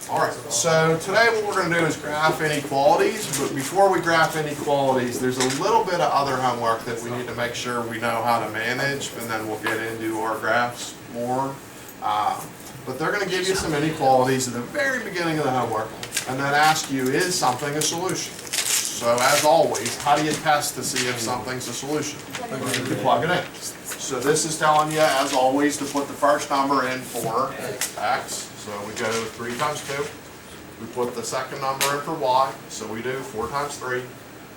Alright, so today what we're going to do is graph inequalities, but before we graph inequalities, there's a little bit of other homework that we need to make sure we know how to manage, and then we'll get into our graphs more. But they're going to give you some inequalities at the very beginning of the homework, and then ask you, is something a solution? So as always, how do you test to see if something's a solution? You plug it in. So this is telling you, as always, to put the first number in for x. So we go 3 times 2. We put the second number in for y. So we do 4 times 3.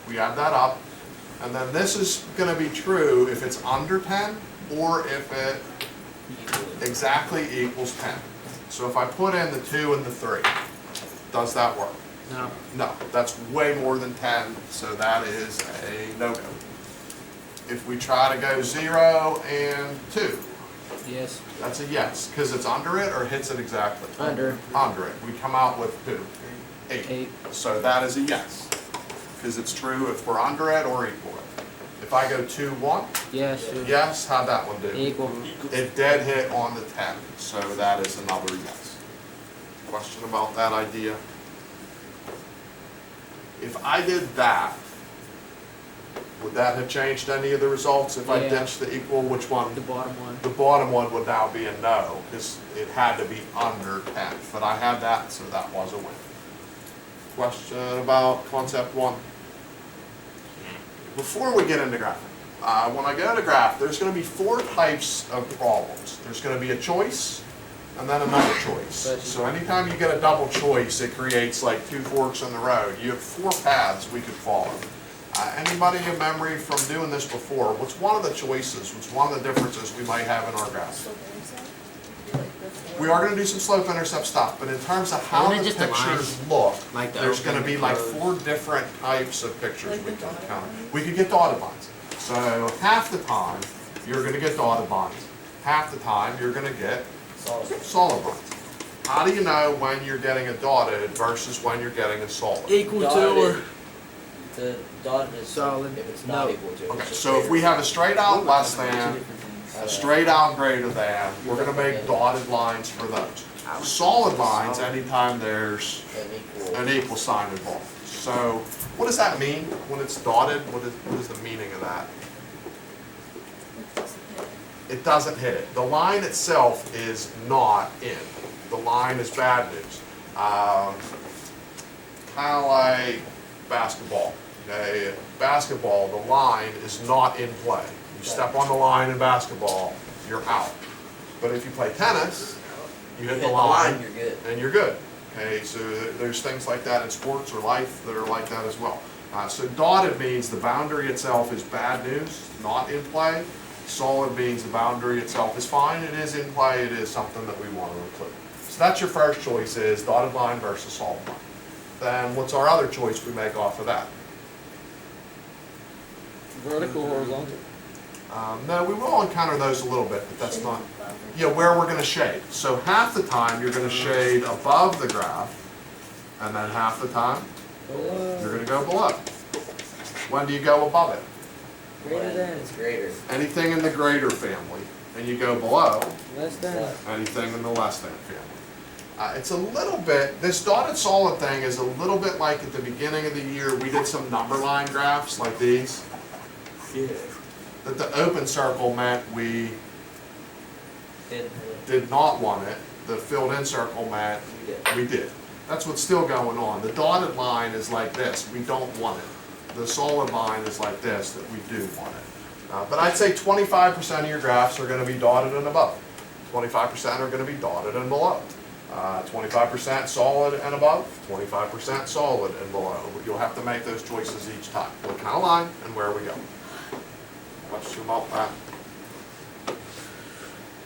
We add that up. And then this is going to be true if it's under 10 or if it exactly equals 10. So if I put in the 2 and the 3, does that work? No. No, that's way more than 10, so that is a no-go. If we try to go 0 and 2, Yes. that's a yes, because it's under it or hits it exactly? Under. Under it. We come out with 2. 8. So that is a yes, because it's true if we're under it or equal it. If I go 2, 1, Yes. yes, how'd that one do? Equal. It dead hit on the 10, so that is another yes. Question about that idea? If I did that, would that have changed any of the results? If I Yeah. ditched the equal, which one? The bottom one. The bottom one would now be a no, because it had to be under 10. But I had that, so that was a win. Question about concept 1? Before we get into graphing, when I go to graph, there's going to be 4 types of problems. There's going to be a choice, and then another choice. So anytime you get a double choice, it creates like 2 forks in the road. You have 4 paths we could follow. Anybody in memory from doing this before, what's one of the choices, what's one of the differences we might have in our graph? We are going to do some slope-intercept stuff, but in terms of how the pictures look, Like the there's going to be like 4 different types of pictures we can count. We could get dotted lines. So half the time, you're going to get dotted lines. Half the time, you're going to get solid lines. How do you know when you're getting a dotted versus when you're getting a solid? Equal to or The dotted is solid. if it's not No. equal to. Okay, so if we have a straight out less than, a straight out greater than, we're going to make dotted lines for those. Solid lines, anytime there's an equal sign involved. So what does that mean when it's dotted? What is the meaning of that? It doesn't hit it. The line itself is not in. The line is bad news. Kind of like basketball. Okay? Basketball, the line is not in play. You step on the line in basketball, you're out. But if you play tennis, you hit the line, you're good. and you're good. Okay, so there's things like that in sports or life that are like that as well. So dotted means the boundary itself is bad news, not in play. Solid means the boundary itself is fine, it is in play, it is something that we want to include. So that's your first choice, is dotted line versus solid line. Then what's our other choice we make off of that? vertical, horizontal. No, we will encounter those a little bit, but that's not, where we're going to shade. So half the time you're going to shade above the graph, and then half the time you're going to go below. When do you go above it? Greater than. It's greater. Anything in the greater family, and you go below Less than. anything in the less than family. It's a little bit, this dotted solid thing is a little bit like at the beginning of the year, we did some number line graphs like these. Yeah. That the open circle meant we Didn't did not want it. The filled in circle meant we did. That's what's still going on. The dotted line is like this, we don't want it. The solid line is like this, that we do want it. But I'd say 25% of your graphs are going to be dotted and above. 25% are going to be dotted and below. 25% solid and above, 25% solid and below. You'll have to make those choices each time. What kind of line and where we go. Question about that.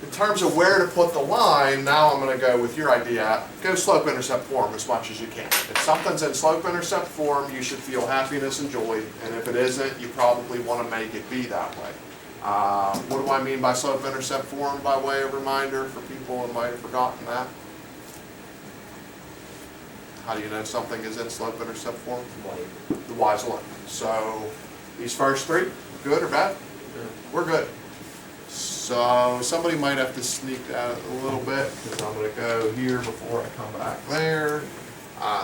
In terms of where to put the line, now I'm going to go with your idea. Go slope-intercept form as much as you can. If something's in slope-intercept form, you should feel happiness and joy. And if it isn't, you probably want to make it be that way. What do I mean by slope-intercept form, by way of reminder for people who might have forgotten that? How do you know something is in slope-intercept form? The y's length. So these first 3, good or bad? We're good. So somebody might have to sneak that a little bit, because I'm gonna go here before I come back there.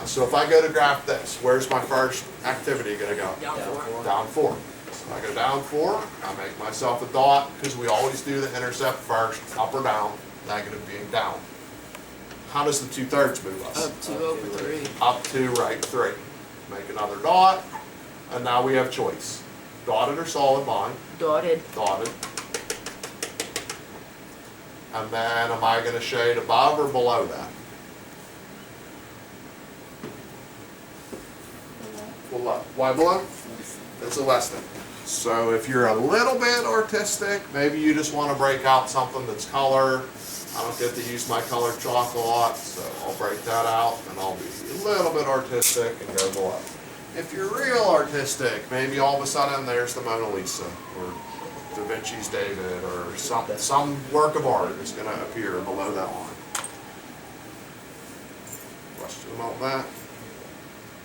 So if I go to graph this, where's my first activity gonna go? Down 4. Down 4. So I go down 4, I make myself a dot, because we always do the intercept first, up or down, negative being down. How does the 2/3 move us? Up 2 over 3. Up to right 3. Make another dot, and now we have choice. Dotted or solid line? Dotted. Dotted. And then am I gonna shade above or below that? Below. Why below? It's a less than. So if you're a little bit artistic, maybe you just wanna break out something that's color. I don't get to use my colored chalk a lot, so I'll break that out and I'll be a little bit artistic and go below. If you're real artistic, maybe all of a sudden there's the Mona Lisa or Da Vinci's David or some work of art is going to appear below that line. Question about that?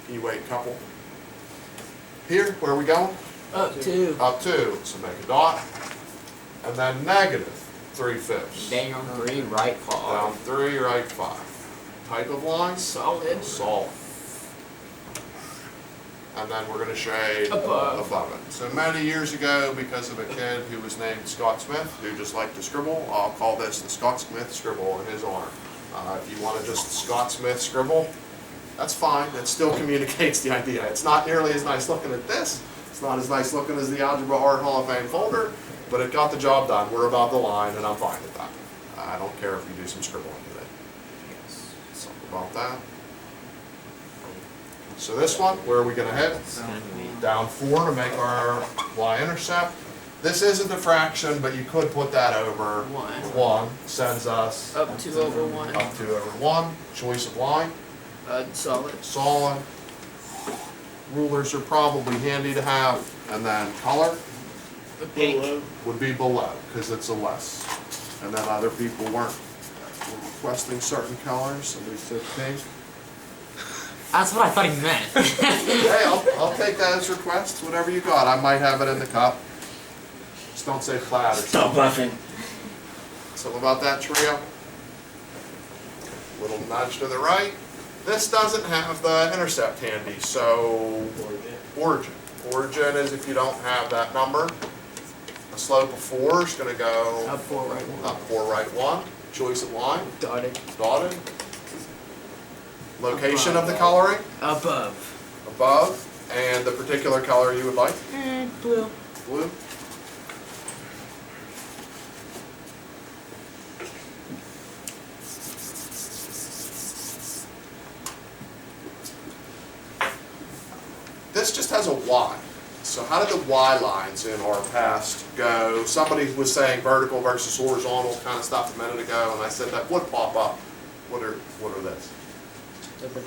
Can you wait a couple? Here, where are we going? Up 2. Up 2, so make a dot. And then negative 3/5. Down 3, right 5. Down 3, right 5. Type of line? Solid. Solid. And then we're gonna shade Above. it. So many years ago, because of a kid who was named Scott Smith, who just liked to scribble, I'll call this the Scott Smith scribble in his honor. If you wanna just Scott Smith scribble, that's fine, it still communicates the idea. It's not nearly as nice looking as this, it's not as nice looking as the Algebra Art Hall of Fame folder, but it got the job done, we're above the line, and I'm fine with that. I don't care if you do some scribbling today. Something about that. So this one, where are we gonna head? Down 4 to make our y-intercept. This isn't a fraction, but you could put that over 1, sends us Up 2 over 1. up 2 over 1. Choice of line, Solid. solid. Rulers are probably handy to have, and then color Pink. would be below, because it's a less. And then other people weren't requesting certain colors, somebody said pink. That's what I thought he meant. Hey, I'll take that as request, whatever you got. I might have it in the cup. Just don't say plaid or Stop something. laughing. Something about that trio. Little nudge to the right. This doesn't have the intercept handy, so origin. Origin is if you don't have that number. A slope of 4 is gonna go Up 4, right 1. up 4, right 1. Choice of line, Dotted. dotted. Location of the coloring, Above. above, and the particular color you would like, Blue. blue. This just has a Y. So how did the Y lines in our past go? Somebody was saying vertical versus horizontal kind of stuff a minute ago, and I said that would pop up. What are this?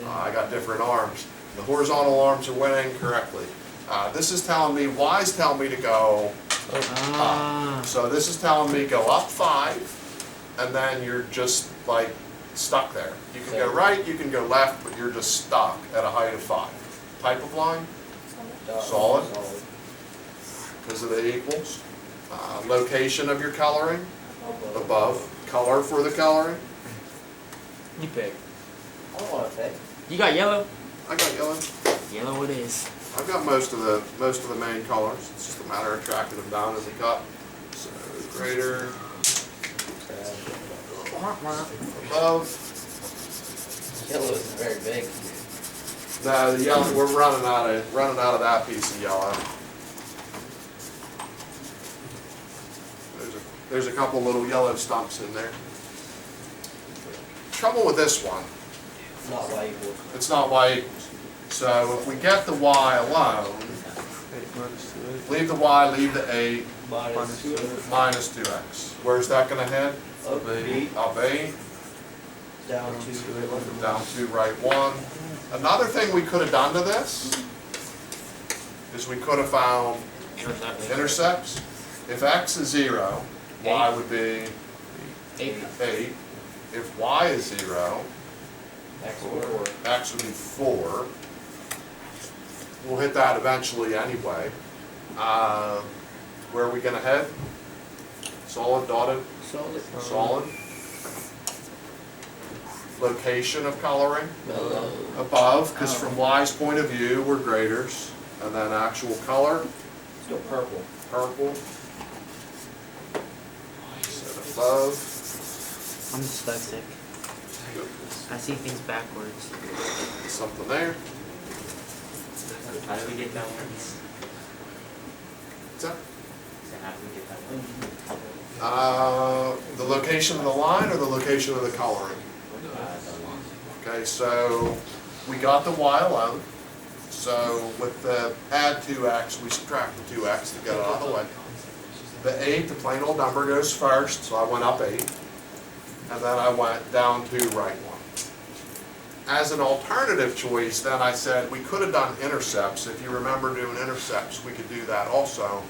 I got different arms. The horizontal arms are winning correctly. This is telling me, Y is telling me to go up. So this is telling me go up 5, and then you're just like stuck there. You can go right, you can go left, but you're just stuck at a height of 5. Type of line? Solid. Because of the equals. Location of your coloring? Above. Color for the coloring? You pick. I don't want to pick. You got yellow? I got yellow. Yellow it is. I've got most of the main colors. It's just a matter of tracking them down as a cup. So greater, above. Yellow is very big. No, the yellow. We're running out of that piece of yellow. There's a couple little yellow stumps in there. Trouble with this one. Not y equals. It's not y equals. So if we get the y alone, leave the y, leave the 8, Minus 2. minus 2x. Where's that going to head? Up 8. Up 8, Down 2. down 2, right 1. Another thing we could have done to this is we could have found intercepts. If x is 0, y would be 8. 8. If y is 0, X or x would be 4. We'll hit that eventually anyway. Where are we going to head? Solid, dotted, Solid. solid. Location of coloring, Below. above, because Oh. from Y's point of view, we're graders. And then actual color, Let's go purple. purple. Set above. I'm dyslexic. I see things backwards. Something there. How do we get that one? What's that? So how do we get that one? The location of the line or the location of the coloring? Okay, so we got the Y alone. So with the add 2x, we subtract the 2x to get it out of the way. The 8, the plain old number, goes first, so I went up 8. And then I went down to right 1. As an alternative choice, then I said we could have done intercepts. If you remember doing intercepts, we could do that also.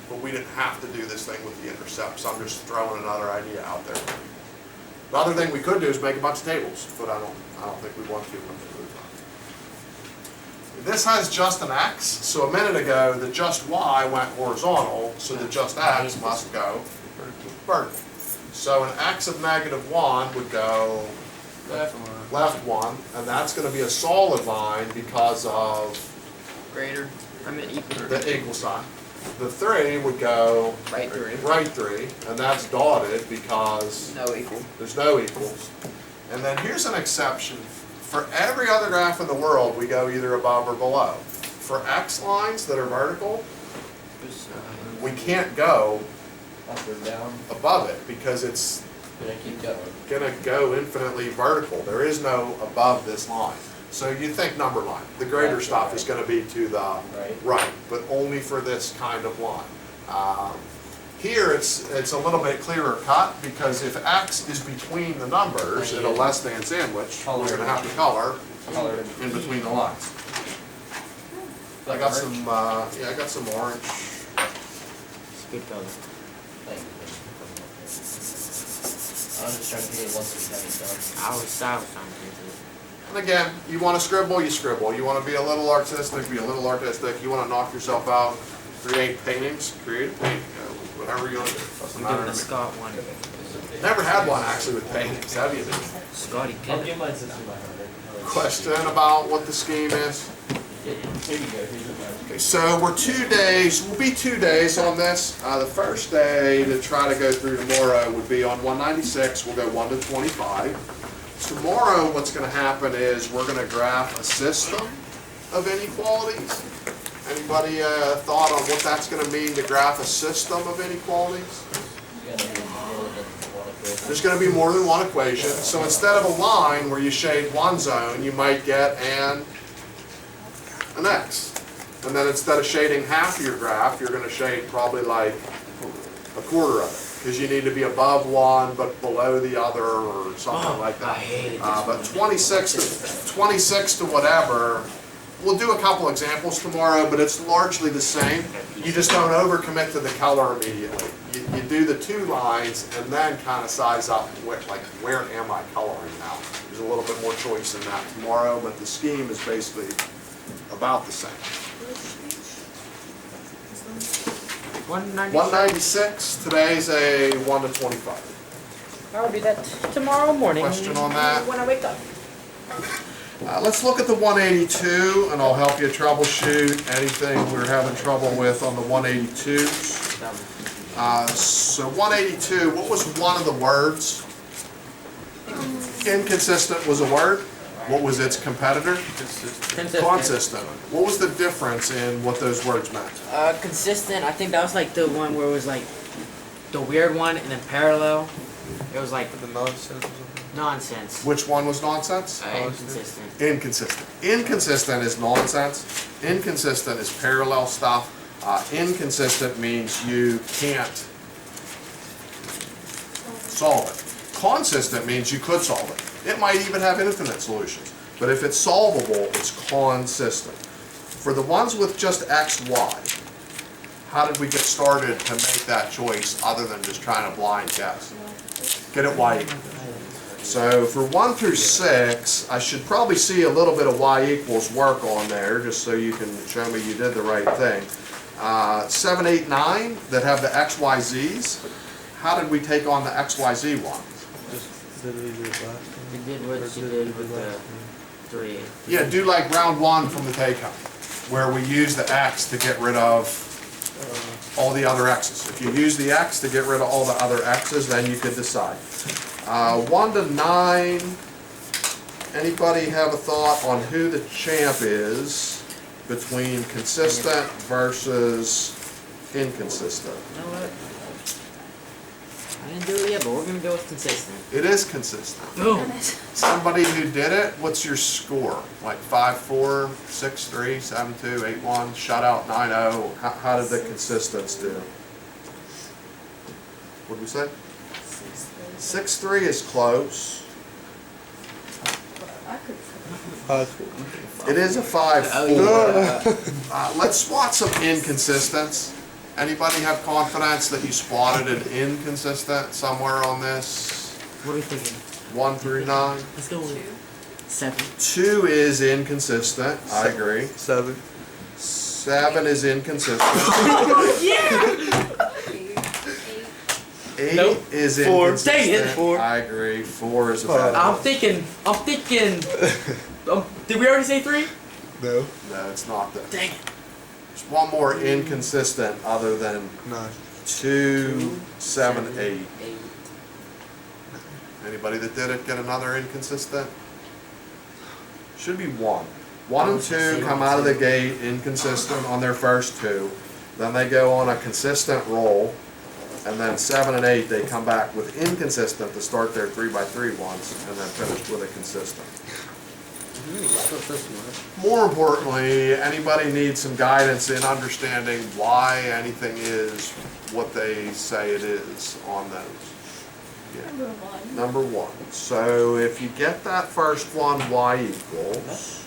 But we didn't have to do this thing with the intercepts. I'm just throwing another idea out there. The other thing we could do is make a bunch of tables, but I don't think we want to. This has just an x, so a minute ago the just y went horizontal, so the just x must go vertical. So an x of -1 would go left 1, and that's going to be a solid line because of Greater. I mean equal. the equal sign. The 3 would go Right 3. right 3, and that's dotted because No equal. there's no equals. And then here's an exception. For every other graph in the world, we go either above or below. For x lines that are vertical, we can't go Up or down. above it because it's Gonna keep going. gonna go infinitely vertical. There is no above this line. So you think number line. The greater Left or stuff right. is gonna be to the Right. right, but only for this kind of line. Here, it's a little bit clearer cut, because if x is between the numbers in a less than sandwich, we're gonna have to color Color. in between the lines. I got some, yeah, I got some orange. It's good color. Thank you. I was just trying to get it once we have it done. I was trying to get to it. And again, you wanna scribble, you scribble. You wanna be a little artistic, be a little artistic. You wanna knock yourself out, create paintings, create a painting. Whatever you want to do, doesn't I'm matter giving to the me. Scott one. Never had one actually with paintings, have you? Scotty I'll Pippen. give mine since we might have it. Question about what the scheme is? Here you go, here's the Okay, so we'll be 2 days on this. The first day to try to go through tomorrow would be on 196, we'll go 1 to 25. Tomorrow what's gonna happen is we're gonna graph a system of inequalities. Anybody thought on what that's gonna mean to graph a system of inequalities? There's going to be more than one equation. So instead of a line where you shade one zone, you might get an x. And then instead of shading half of your graph, you're going to shade probably like a quarter of it. Because you need to be above one but below the other or something like that. I hated this But 26 to whatever, we'll do a couple examples tomorrow, but it's largely the same. You just don't overcommit to the color immediately. You do the 2 lines and then kind of size up where am I coloring now? There's a little bit more choice in that tomorrow, but the scheme is basically about the same. 196. 196, today's a 1 to 25. I'll do that tomorrow morning. Question on that? When I wake up. Let's look at the 182, and I'll help you troubleshoot anything we're having trouble with on the 182s. So 182, what was one of the words? Inconsistent was a word. What was its competitor? Consistent. What was the difference in what those words meant? Consistent. I think that was like the one where it was like the weird one, and then parallel. It was like The nonsense. nonsense. Which one was nonsense? Inconsistent. Inconsistent. Inconsistent is nonsense. Inconsistent is parallel stuff. Inconsistent means you can't solve it. Consistent means you could solve it. It might even have infinite solutions. But if it's solvable, it's consistent. For the ones with just x, y, how did we get started to make that choice other than just trying to blind guess? Get it y equal. So for 1 through 6, I should probably see a little bit of y equals work on there, just so you can show me you did the right thing. 7, 8, 9 that have the x, y, z's. how did we take on the XYZ one? Just did we do it last time? You did what Or you did did we with do the last time? 3. Yeah, do like round one from the take-home, where we use the X to get rid of all the other X's. If you use the X to get rid of all the other X's, then you could decide. 1 to 9, anybody have a thought on who the champ is between consistent versus inconsistent? You know what? I didn't do it yet, but we're gonna go with consistent. It is consistent. Boom. Somebody who did it, what's your score? Like 5-4, 6-3, 7-2, 8-1, shutout 9-0. How did the consistents do? What did we say? 6-3 is close. I could. 5-4. It is a 5-4. Let's spot some inconsistents. Anybody have confidence that you spotted an inconsistent somewhere on this? What are we thinking? 1 through 9? Let's go with 7. 2 is inconsistent, I agree. 7. 7 is inconsistent. Yeah! 8 Nope. is 4. inconsistent. Dang it. 4. I agree. 4 is a bad I'm one. thinking. Did we already say 3? No. No, it's not that. Dang it. There's one more inconsistent other than 9. 2, 7, 8. 8. Anybody that did it get another inconsistent? Should be 1. 1 and 2 come out of the gate inconsistent on their first 2. Then they go on a consistent roll. And then 7 and 8, they come back with inconsistent to start their 3x3 ones and then finish with a consistent. More importantly, anybody needs some guidance in understanding why anything is what they say it is on those. Yeah. Number 1. Number 1. So if you get that first one, y equals,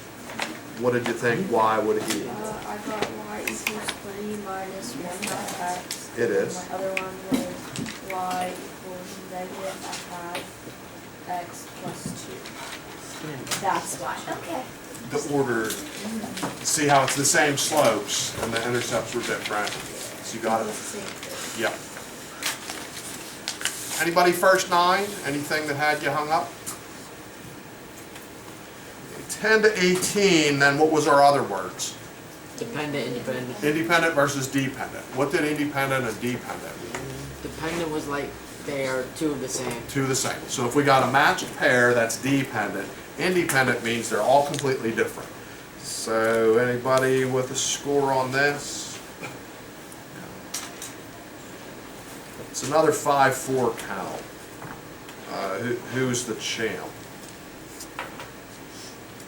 what did you think y would equal? I got y equals 3 minus 1 half x. It is. My other one was y equals negative a half x plus 2. That's why. Okay. The order, see how it's the same slopes and the intercepts were different. So you got it? Yep. Anybody first 9? Anything that had you hung up? 10 to 18, then what was our other words? Dependent, independent. Independent versus dependent. What did independent and dependent mean? Dependent was like they are 2 of the same. 2 the same. So if we got a matched pair, that's dependent. Independent means they're all completely different. So anybody with a score on this? It's another 5-4 count. Who's the champ?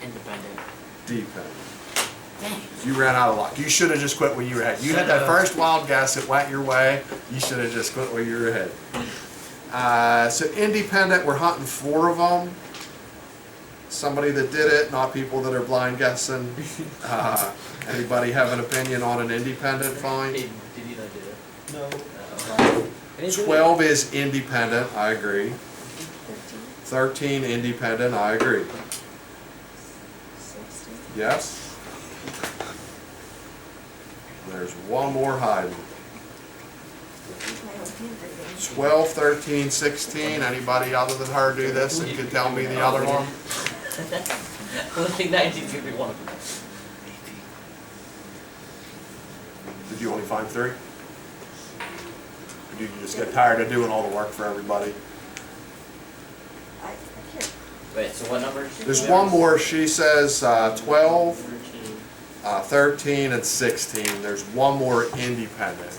Independent. Dependent. Dang. You ran out of luck. You should have just quit when you were ahead. You had that first wild guess, it went your way. You should have just quit when you were ahead. So independent, we're hunting 4 of them. Somebody that did it, not people that are blind guessing. Anybody have an opinion on an independent find? Did you not do it? No. 12 is independent, I agree. 13. 13 independent, I agree. 16. Yes? There's one more hiding. 12, 13, 16. Anybody other than her do this and can tell me the other one? I think 19's gonna be one of them. Did you only find 3? Or did you just get tired of doing all the work for everybody? I can't. Wait, so what numbers? There's one more. She says 12, 13. 13, and 16. There's one more independent.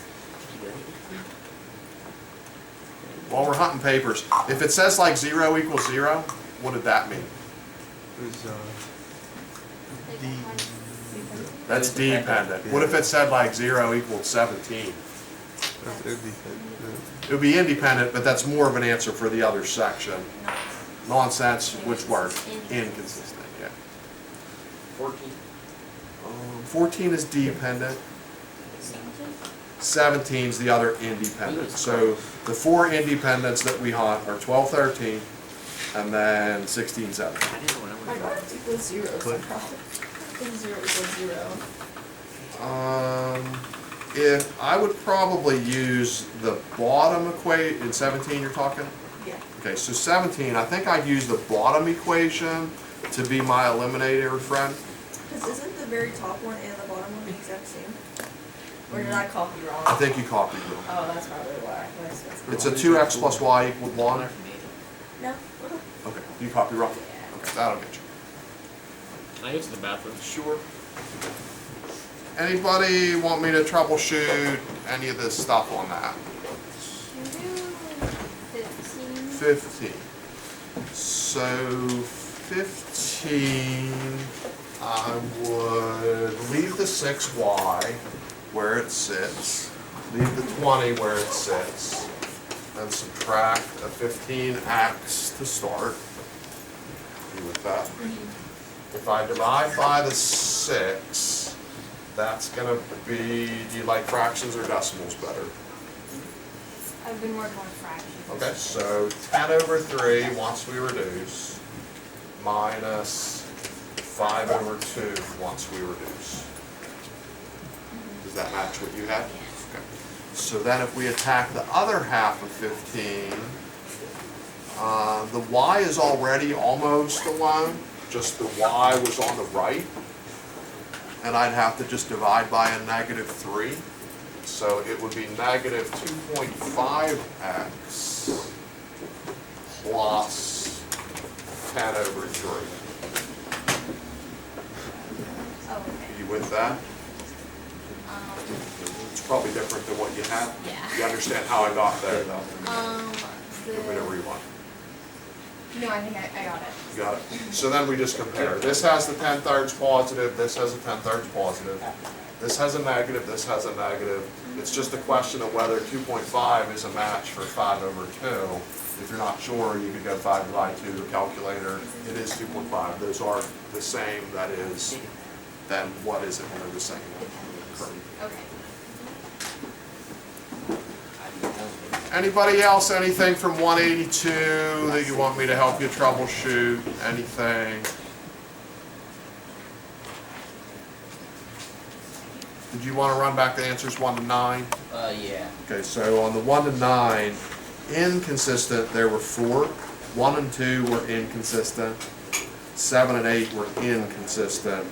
While we're hunting papers, if it says like 0 equals 0, what did that mean? It was, That's dependent. What if it said like 0 equals 17? it would be It would be independent, but that's more of an answer for the other section. Nonsense, which word? Inconsistent, yeah. 14. 14 is dependent. 17 is the other independent. So the 4 independents that we hunt are 12, 13, and then 16, 17. I didn't know what I My was graph equals 0 somehow. I think 0 equals 0. if, I would probably use the bottom equation, in 17 you're talking? Yeah. Okay, so 17, I think I'd use the bottom equation to be my eliminator friend. Because isn't the very top one and the bottom one the exact same? Or did I copy wrong? I think you copied them. Oh, that's probably why. It's a 2x plus y equals 1. No. Okay, you copy wrong. Okay, that'll get you. I go to the bathroom. Sure. Anybody want me to troubleshoot any of this stuff on that? 15. So 15, I would leave the 6y where it sits, leave the 20 where it sits, then subtract a 15x to start. You with that? If I divide by the 6, that's gonna be, do you like fractions or decimals better? I've been working with fractions. Okay, so 10 over 3, once we reduce, minus 5 over 2, once we reduce. Does that match what you had? Okay. So then if we attack the other half of 15, the y is already almost alone, just the y was on the right. And I'd have to just divide by a -3. So it would be negative 2.5x plus 10 over 3. Oh, okay. Are you with that? It's probably different than what you had. Yeah. You understand how I got there, though? The, Whatever you want. no, I think I got it. You got it? So then we just compare. This has the 10/3 positive, this has a 10/3 positive. This has a negative, this has a negative. It's just a question of whether 2.5 is a match for 5 over 2. If you're not sure, you could go 5 divided 2 to a calculator. It is 2.5. Those are the same, that is, then what is it when they're the same? Okay. Anybody else, anything from 182 that you want me to help you troubleshoot? Anything? Did you want to run back the answers 1 to 9? Yeah. Okay, so on the 1 to 9, inconsistent, there were 4. 1 and 2 were inconsistent. 7 and 8 were inconsistent.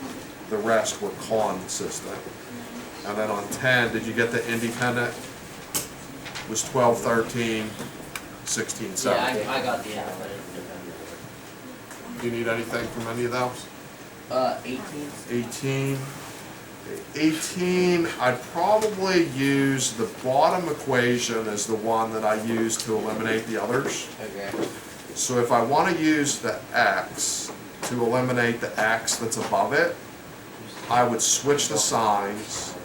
The rest were consistent. And then on 10, did you get the independent? It was 12, 13, 16, 17. Yeah, I got the end. Do you need anything from any of those? 18. 18. 18, I'd probably use the bottom equation as the one that I use to eliminate the others. Okay. So if I want to use the x to eliminate the x that's above it, I would switch the signs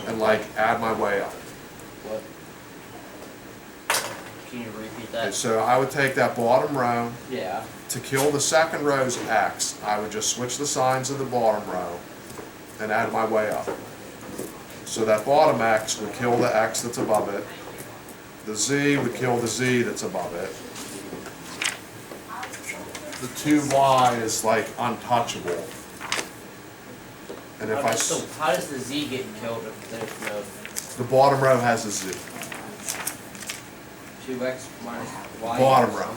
and like add my way up. What? Can you repeat Okay, that? so I would take that bottom row, Yeah. to kill the second row's x, I would just switch the signs of the bottom row and add my way up. So that bottom x would kill the x that's above it. The z would kill the z that's above it. The 2y is like untouchable. And if I, So how does the z get killed if there's no the bottom row has a z. 2x minus y? Bottom row.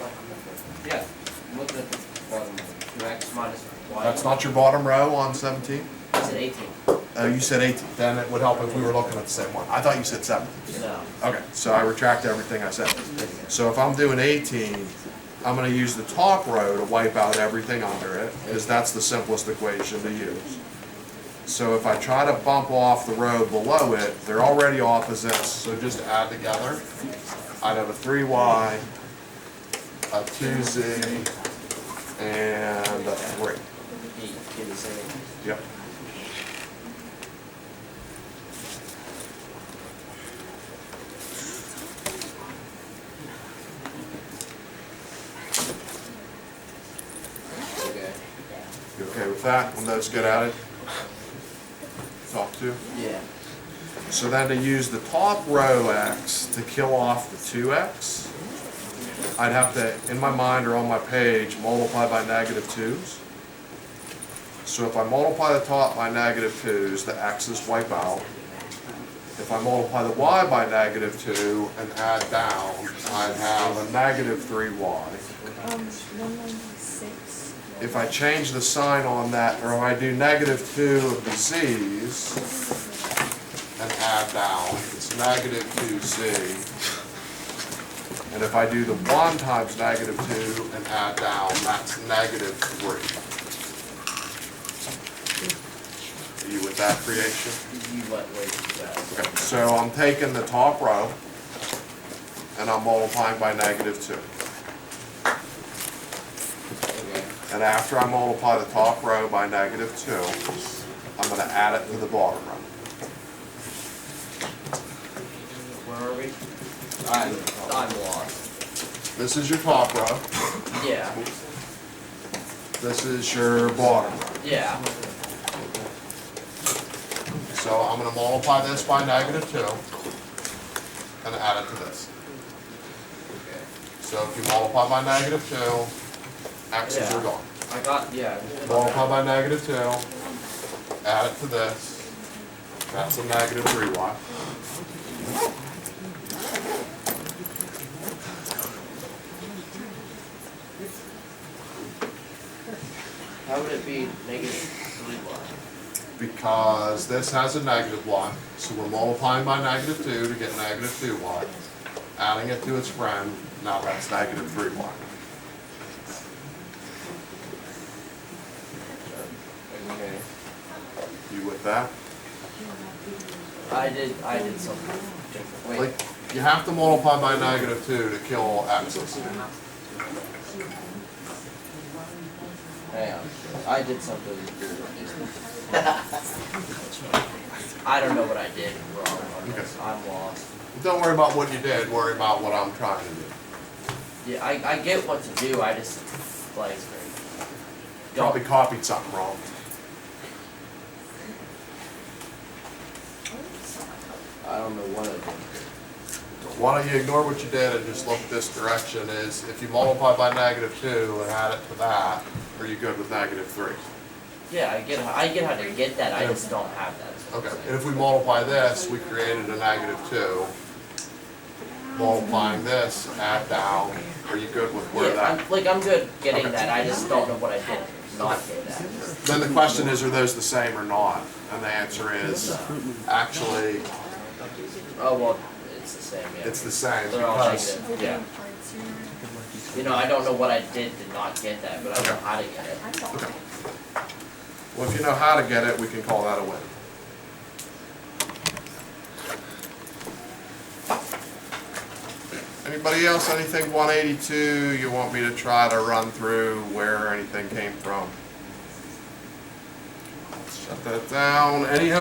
Yeah, I'm looking at the bottom row. 2x minus y. That's not your bottom row on 17? I said 18. Oh, you said 18. Then it would help if we were looking at the same one. I thought you said 17. No. Okay, so I retract everything I said. So if I'm doing 18, I'm going to use the top row to wipe out everything under it, because that's the simplest equation to use. So if I try to bump off the row below it, they're already opposites, so just add together. I'd have a 3y, a 2z, and a 3. Get the same. Yep. Okay. You okay with that? When those get added? Talk to? Yeah. So then to use the top row x to kill off the 2x, I'd have to, in my mind or on my page, multiply by -2's. So if I multiply the top by -2's, the x's wipe out. If I multiply the y by -2 and add down, I have a -3y. 196. If I change the sign on that, or if I do -2 of the z's and add down, it's -2z. And if I do the 1 times -2 and add down, that's -3. Are you with that creation? You went way too fast. Okay, so I'm taking the top row and I'm multiplying by -2. Okay. And after I multiply the top row by -2, I'm going to add it to the bottom row. Where are we? I'm lost. This is your top row. Yeah. This is your bottom row. Yeah. So I'm going to multiply this by -2 and add it to this. Okay. So if you multiply by -2, x's Yeah. are gone. I got, yeah. Multiply by -2, add it to this. That's a -3y. How would it be -3y? Because this has a -y, so we're multiplying by -2 to get -2y. Adding it to its friend, now that's -3y. Okay. You with that? I did something different. Wait. Like, you have to multiply by -2 to kill x's. Hang on. I did something. I don't know what I did wrong on this. I'm lost. Don't worry about what you did, worry about what I'm trying to do. Yeah, I get what to do. I just like Probably copied something wrong. I don't know what I did. Why don't you ignore what you did and just look this direction? Is if you multiply by -2 and add it to that, are you good with -3? Yeah, I get how to get that. I just don't have that. is what I'm Okay, saying. and if we multiply this, we created a -2. Multiplying this, add down, are you good with where Yeah, that? I'm good getting Okay. that. I just don't know what I did to not get that. Then the question is, are those the same or not? And the answer is, actually, Oh well, it's the same. Yeah. it's the same They're all because, negative. Yeah. You know, I don't know what I did to not get that, but I know how to get it. okay. Well, if you know how to get it, we can call that a win. Anybody else, anything 182 you want me to try to run through where anything came from? Shut that down. Any